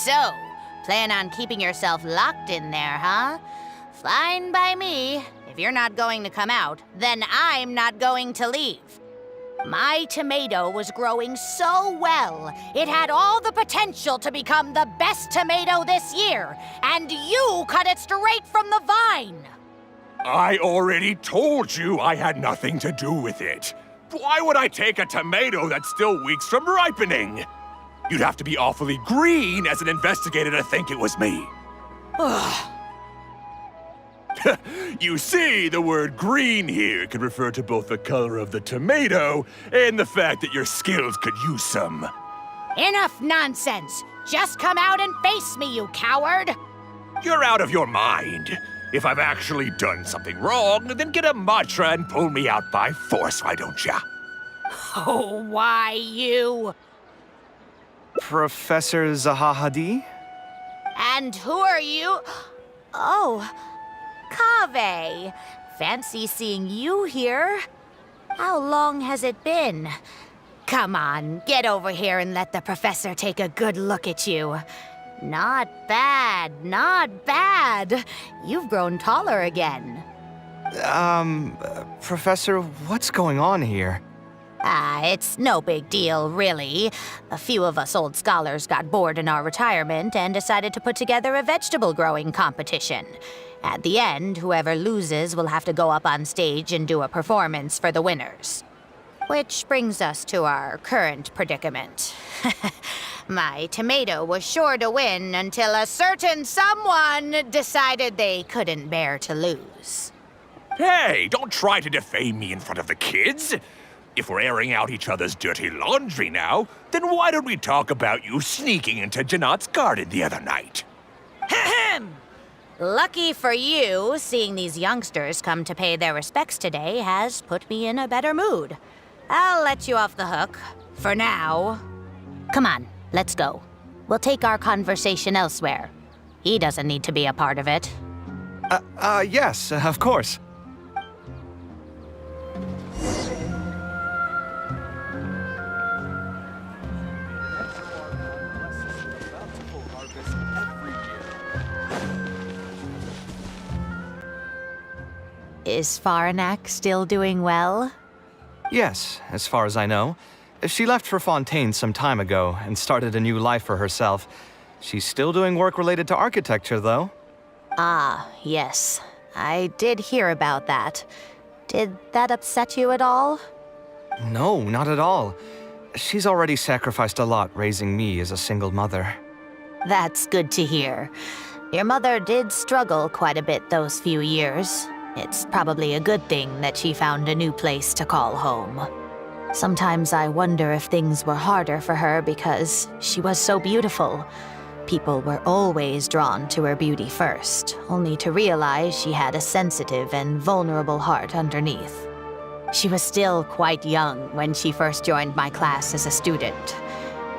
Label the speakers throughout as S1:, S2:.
S1: So, plan on keeping yourself locked in there, huh? Fine by me. If you're not going to come out, then I'm not going to leave. My tomato was growing so well, it had all the potential to become the best tomato this year, and you cut it straight from the vine.
S2: I already told you I had nothing to do with it. Why would I take a tomato that's still weeks from ripening? You'd have to be awfully green as an investigator to think it was me. You see, the word green here can refer to both the color of the tomato and the fact that your skills could use some.
S1: Enough nonsense! Just come out and face me, you coward!
S2: You're out of your mind. If I've actually done something wrong, then get a mantra and pull me out by force, why don't ya?
S1: Oh, why you?
S3: Professor Zahahadi?
S1: And who are you? Oh, Kaveh. Fancy seeing you here. How long has it been? Come on, get over here and let the professor take a good look at you. Not bad, not bad. You've grown taller again.
S3: Professor, what's going on here?
S1: It's no big deal, really. A few of us old scholars got bored in our retirement and decided to put together a vegetable growing competition. At the end, whoever loses will have to go up on stage and do a performance for the winners. Which brings us to our current predicament. My tomato was sure to win until a certain someone decided they couldn't bear to lose.
S2: Hey, don't try to defame me in front of the kids. If we're airing out each other's dirty laundry now, then why don't we talk about you sneaking into Janat's garden the other night?
S1: Lucky for you, seeing these youngsters come to pay their respects today has put me in a better mood. I'll let you off the hook, for now. Come on, let's go. We'll take our conversation elsewhere. He doesn't need to be a part of it.
S3: Yes, of course.
S1: Is Faranak still doing well?
S3: Yes, as far as I know. She left for Fontaine some time ago and started a new life for herself. She's still doing work related to architecture, though.
S1: Ah, yes. I did hear about that. Did that upset you at all?
S3: No, not at all. She's already sacrificed a lot raising me as a single mother.
S1: That's good to hear. Your mother did struggle quite a bit those few years. It's probably a good thing that she found a new place to call home. Sometimes I wonder if things were harder for her because she was so beautiful. People were always drawn to her beauty first, only to realize she had a sensitive and vulnerable heart underneath. She was still quite young when she first joined my class as a student.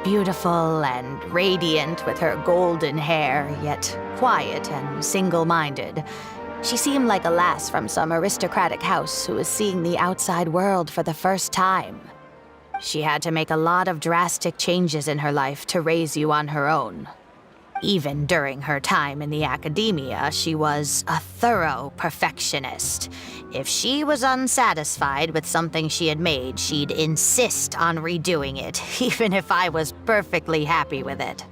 S1: Beautiful and radiant with her golden hair, yet quiet and single-minded. She seemed like a lass from some aristocratic house who was seeing the outside world for the first time. She had to make a lot of drastic changes in her life to raise you on her own. Even during her time in the academia, she was a thorough perfectionist. If she was unsatisfied with something she had made, she'd insist on redoing it, even if I was perfectly happy with it.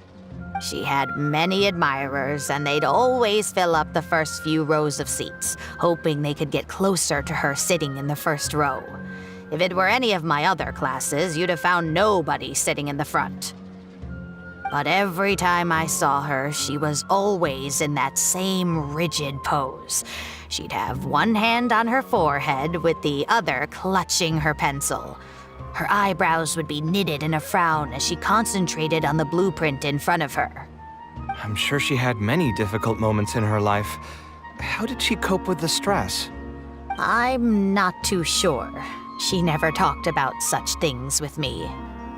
S1: She had many admirers, and they'd always fill up the first few rows of seats, hoping they could get closer to her sitting in the first row. If it were any of my other classes, you'd have found nobody sitting in the front. But every time I saw her, she was always in that same rigid pose. She'd have one hand on her forehead with the other clutching her pencil. Her eyebrows would be knitted in a frown as she concentrated on the blueprint in front of her.
S3: I'm sure she had many difficult moments in her life. How did she cope with the stress?
S1: I'm not too sure. She never talked about such things with me.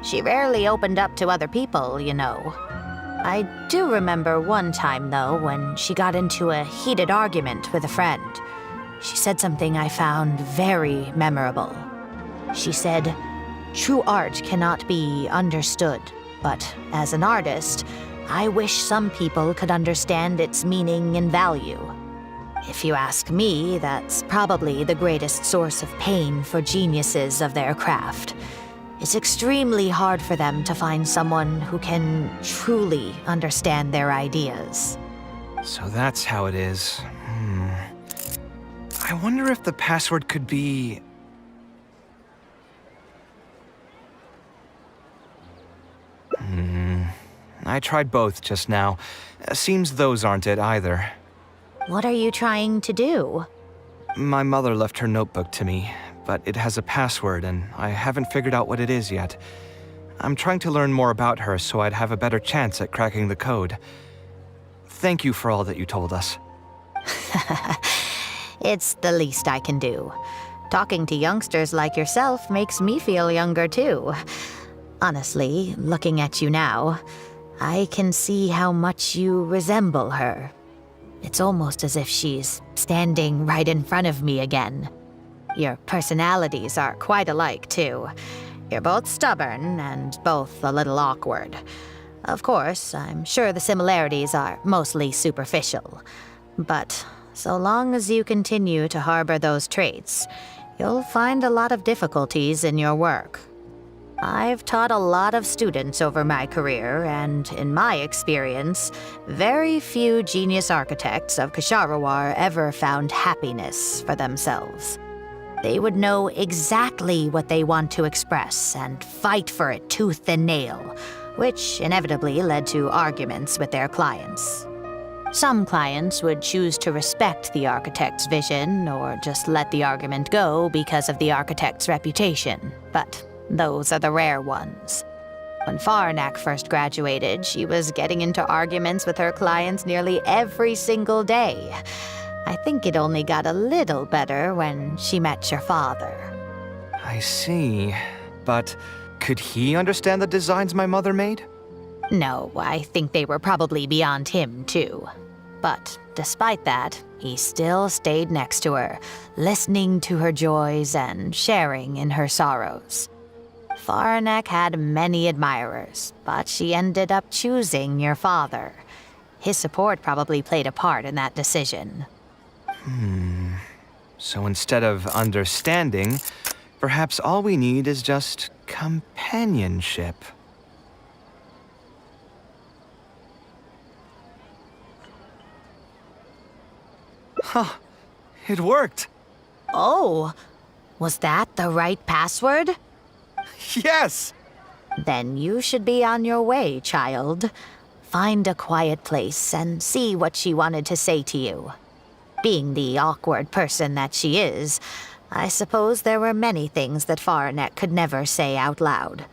S1: She rarely opened up to other people, you know. I do remember one time, though, when she got into a heated argument with a friend. She said something I found very memorable. She said, "True art cannot be understood, but as an artist, I wish some people could understand its meaning and value. If you ask me, that's probably the greatest source of pain for geniuses of their craft. It's extremely hard for them to find someone who can truly understand their ideas.
S3: So that's how it is. I wonder if the password could be... I tried both just now. Seems those aren't it either.
S1: What are you trying to do?
S3: My mother left her notebook to me, but it has a password and I haven't figured out what it is yet. I'm trying to learn more about her so I'd have a better chance at cracking the code. Thank you for all that you told us.
S1: It's the least I can do. Talking to youngsters like yourself makes me feel younger too. Honestly, looking at you now, I can see how much you resemble her. It's almost as if she's standing right in front of me again. Your personalities are quite alike, too. You're both stubborn and both a little awkward. Of course, I'm sure the similarities are mostly superficial. But so long as you continue to harbor those traits, you'll find a lot of difficulties in your work. I've taught a lot of students over my career, and in my experience, very few genius architects of Ksharawar ever found happiness for themselves. They would know exactly what they want to express and fight for it tooth and nail, which inevitably led to arguments with their clients. Some clients would choose to respect the architect's vision or just let the argument go because of the architect's reputation, but those are the rare ones. When Faranak first graduated, she was getting into arguments with her clients nearly every single day. I think it only got a little better when she met your father.
S3: I see. But could he understand the designs my mother made?
S1: No, I think they were probably beyond him, too. But despite that, he still stayed next to her, listening to her joys and sharing in her sorrows. Faranak had many admirers, but she ended up choosing your father. His support probably played a part in that decision.
S3: So instead of understanding, perhaps all we need is just companionship. Huh. It worked.
S1: Oh, was that the right password?
S3: Yes!
S1: Then you should be on your way, child. Find a quiet place and see what she wanted to say to you. Being the awkward person that she is, I suppose there were many things that Faranek could never say out loud.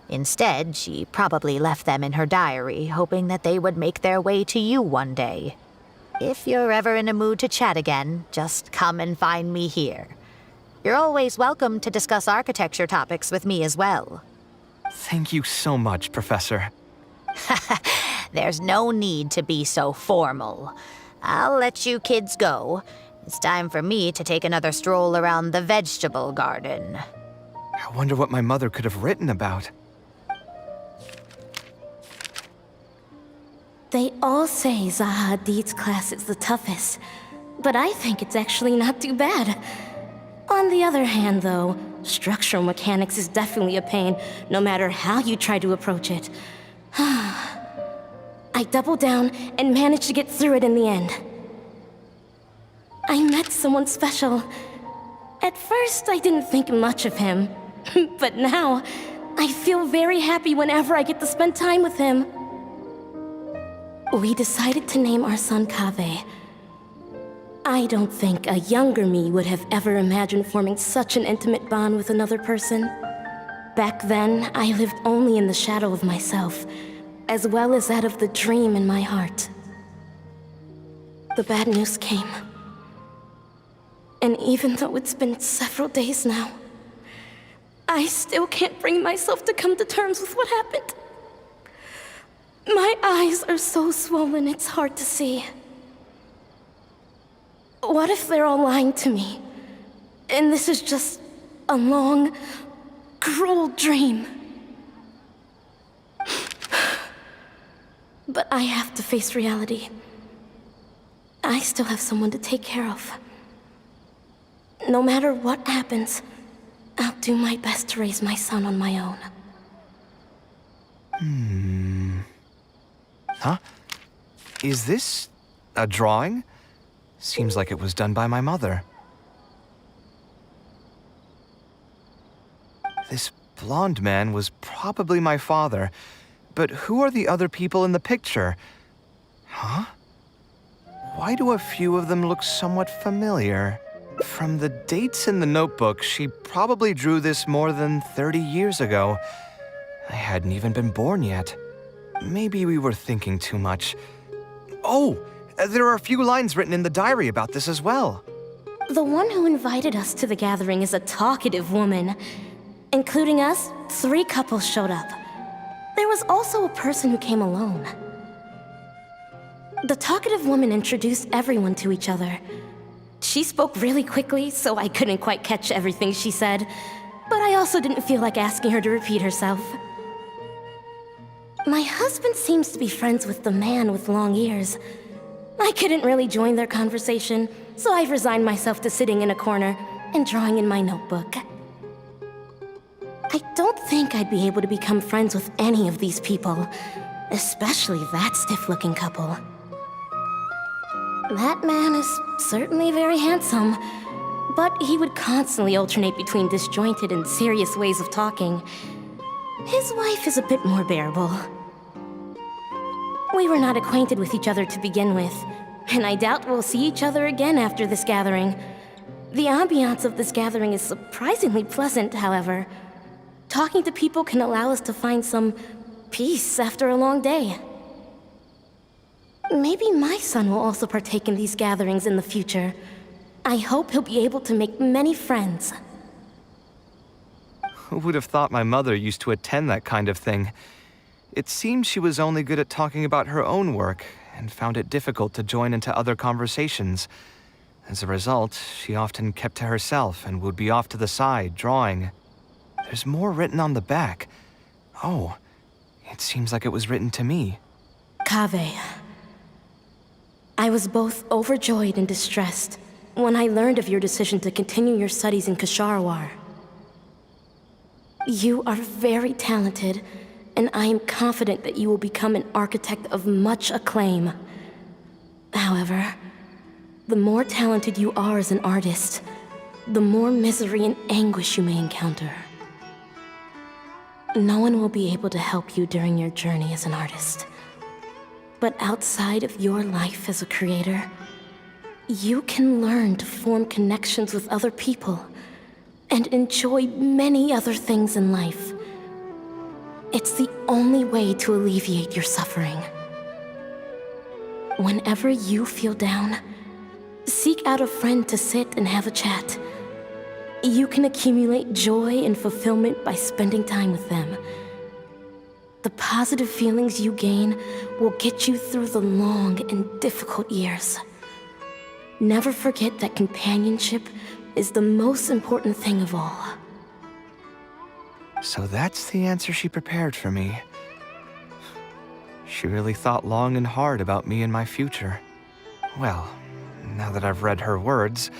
S1: Instead, she probably left them in her diary, hoping that they would make their way to you one day. If you're ever in a mood to chat again, just come and find me here. You're always welcome to discuss architecture topics with me as well.
S3: Thank you so much, Professor.
S1: There's no need to be so formal. I'll let you kids go. It's time for me to take another stroll around the vegetable garden.
S3: I wonder what my mother could have written about.
S4: They all say Zaha Hadid's class is the toughest, but I think it's actually not too bad. On the other hand, though, structural mechanics is definitely a pain, no matter how you try to approach it. I doubled down and managed to get through it in the end. I met someone special. At first, I didn't think much of him, but now, I feel very happy whenever I get to spend time with him. We decided to name our son Kaveh. I don't think a younger me would have ever imagined forming such an intimate bond with another person. Back then, I lived only in the shadow of myself, as well as that of the dream in my heart. The bad news came. And even though it's been several days now, I still can't bring myself to come to terms with what happened. My eyes are so swollen, it's hard to see. What if they're all lying to me? And this is just a long, cruel dream. But I have to face reality. I still have someone to take care of. No matter what happens, I'll do my best to raise my son on my own.
S3: Huh? Is this a drawing? Seems like it was done by my mother. This blonde man was probably my father, but who are the other people in the picture? Huh? Why do a few of them look somewhat familiar? From the dates in the notebook, she probably drew this more than 30 years ago. I hadn't even been born yet. Maybe we were thinking too much. Oh, there are a few lines written in the diary about this as well.
S4: The one who invited us to the gathering is a talkative woman. Including us, 3 couples showed up. There was also a person who came alone. The talkative woman introduced everyone to each other. She spoke really quickly, so I couldn't quite catch everything she said, but I also didn't feel like asking her to repeat herself. My husband seems to be friends with the man with long ears. I couldn't really join their conversation, so I've resigned myself to sitting in a corner and drawing in my notebook. I don't think I'd be able to become friends with any of these people, especially that stiff-looking couple. That man is certainly very handsome, but he would constantly alternate between disjointed and serious ways of talking. His wife is a bit more bearable. We were not acquainted with each other to begin with, and I doubt we'll see each other again after this gathering. The ambiance of this gathering is surprisingly pleasant, however. Talking to people can allow us to find some peace after a long day. Maybe my son will also partake in these gatherings in the future. I hope he'll be able to make many friends.
S3: Who would have thought my mother used to attend that kind of thing? It seems she was only good at talking about her own work, and found it difficult to join into other conversations. As a result, she often kept to herself and would be off to the side, drawing. There's more written on the back. Oh, it seems like it was written to me.
S4: Kaveh. I was both overjoyed and distressed when I learned of your decision to continue your studies in Kasharwar. You are very talented, and I am confident that you will become an architect of much acclaim. However, the more talented you are as an artist, the more misery and anguish you may encounter. No one will be able to help you during your journey as an artist. But outside of your life as a creator, you can learn to form connections with other people and enjoy many other things in life. It's the only way to alleviate your suffering. Whenever you feel down, seek out a friend to sit and have a chat. You can accumulate joy and fulfillment by spending time with them. The positive feelings you gain will get you through the long and difficult years. Never forget that companionship is the most important thing of all.
S3: So that's the answer she prepared for me. She really thought long and hard about me and my future. Well, now that I've read her words,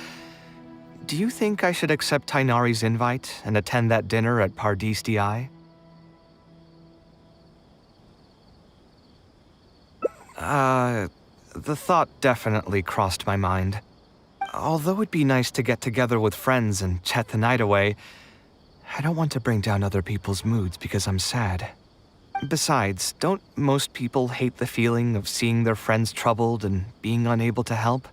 S3: do you think I should accept Tainari's invite and attend that dinner at Pardis Di? The thought definitely crossed my mind. Although it'd be nice to get together with friends and chat the night away, I don't want to bring down other people's moods because I'm sad. Besides, don't most people hate the feeling of seeing their friends troubled and being unable to help?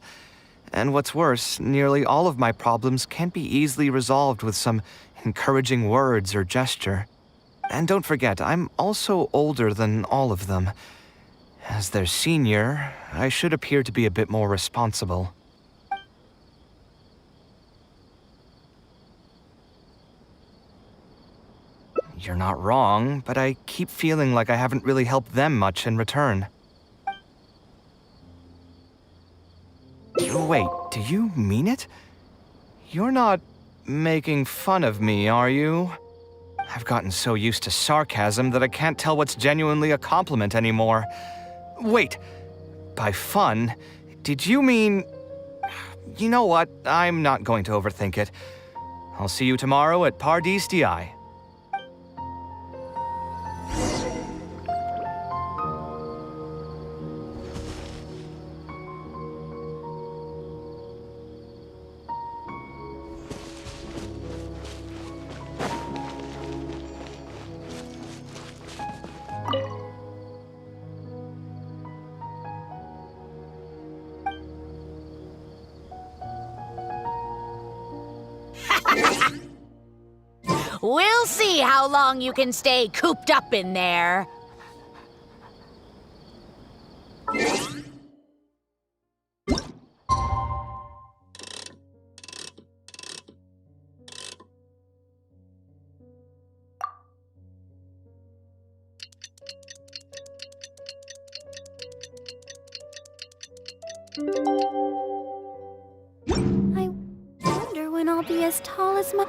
S3: And what's worse, nearly all of my problems can't be easily resolved with some encouraging words or gesture. And don't forget, I'm also older than all of them. As their senior, I should appear to be a bit more responsible. You're not wrong, but I keep feeling like I haven't really helped them much in return. Wait, do you mean it? You're not making fun of me, are you? I've gotten so used to sarcasm that I can't tell what's genuinely a compliment anymore. Wait, by fun, did you mean... You know what? I'm not going to overthink it. I'll see you tomorrow at Pardis DI.
S1: We'll see how long you can stay cooped up in there.
S5: I wonder when I'll be as tall as my...